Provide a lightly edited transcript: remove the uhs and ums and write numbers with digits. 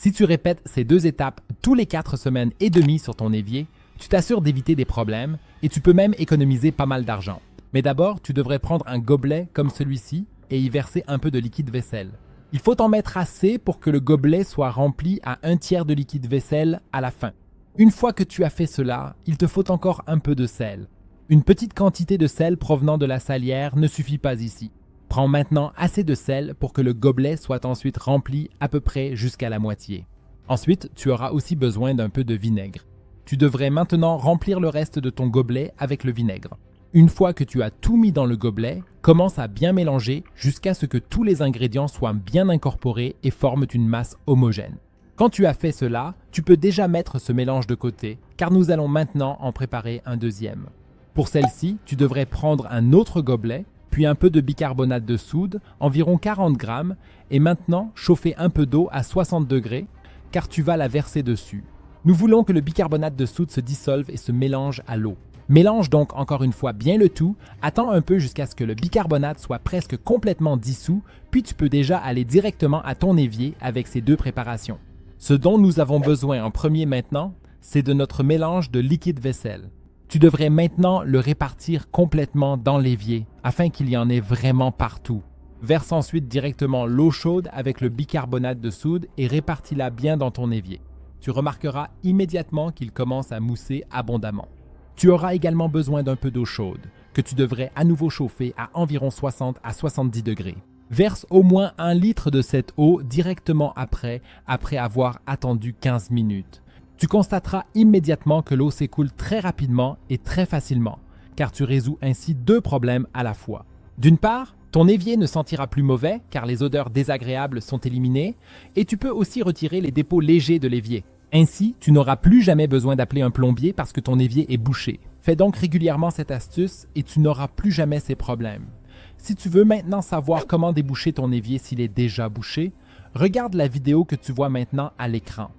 Si tu répètes ces 2 étapes tous les 4 semaines et demie sur ton évier, tu t'assures d'éviter des problèmes et tu peux même économiser pas mal d'argent. Mais d'abord, tu devrais prendre un gobelet comme celui-ci et y verser un peu de liquide vaisselle. Il faut en mettre assez pour que le gobelet soit rempli à 1/3 de liquide vaisselle à la fin. Une fois que tu as fait cela, il te faut encore un peu de sel. Une petite quantité de sel provenant de la salière ne suffit pas ici. Prends maintenant assez de sel pour que le gobelet soit ensuite rempli à peu près jusqu'à la moitié. Ensuite, tu auras aussi besoin d'un peu de vinaigre. Tu devrais maintenant remplir le reste de ton gobelet avec le vinaigre. Une fois que tu as tout mis dans le gobelet, commence à bien mélanger jusqu'à ce que tous les ingrédients soient bien incorporés et forment une masse homogène. Quand tu as fait cela, tu peux déjà mettre ce mélange de côté car nous allons maintenant en préparer un deuxième. Pour celle-ci, tu devrais prendre un autre gobelet, puis un peu de bicarbonate de soude, environ 40 grammes, et maintenant chauffer un peu d'eau à 60 degrés car tu vas la verser dessus. Nous voulons que le bicarbonate de soude se dissolve et se mélange à l'eau. Mélange donc encore une fois bien le tout, attends un peu jusqu'à ce que le bicarbonate soit presque complètement dissous, puis tu peux déjà aller directement à ton évier avec ces 2 préparations. Ce dont nous avons besoin en premier maintenant, c'est de notre mélange de liquide vaisselle. Tu devrais maintenant le répartir complètement dans l'évier afin qu'il y en ait vraiment partout. Verse ensuite directement l'eau chaude avec le bicarbonate de soude et répartis-la bien dans ton évier. Tu remarqueras immédiatement qu'il commence à mousser abondamment. Tu auras également besoin d'un peu d'eau chaude, que tu devrais à nouveau chauffer à environ 60 à 70 degrés. Verse au moins 1 litre de cette eau directement après avoir attendu 15 minutes. Tu constateras immédiatement que l'eau s'écoule très rapidement et très facilement, car tu résous ainsi 2 problèmes à la fois. D'une part, ton évier ne sentira plus mauvais car les odeurs désagréables sont éliminées et tu peux aussi retirer les dépôts légers de l'évier. Ainsi, tu n'auras plus jamais besoin d'appeler un plombier parce que ton évier est bouché. Fais donc régulièrement cette astuce et tu n'auras plus jamais ces problèmes. Si tu veux maintenant savoir comment déboucher ton évier s'il est déjà bouché, regarde la vidéo que tu vois maintenant à l'écran.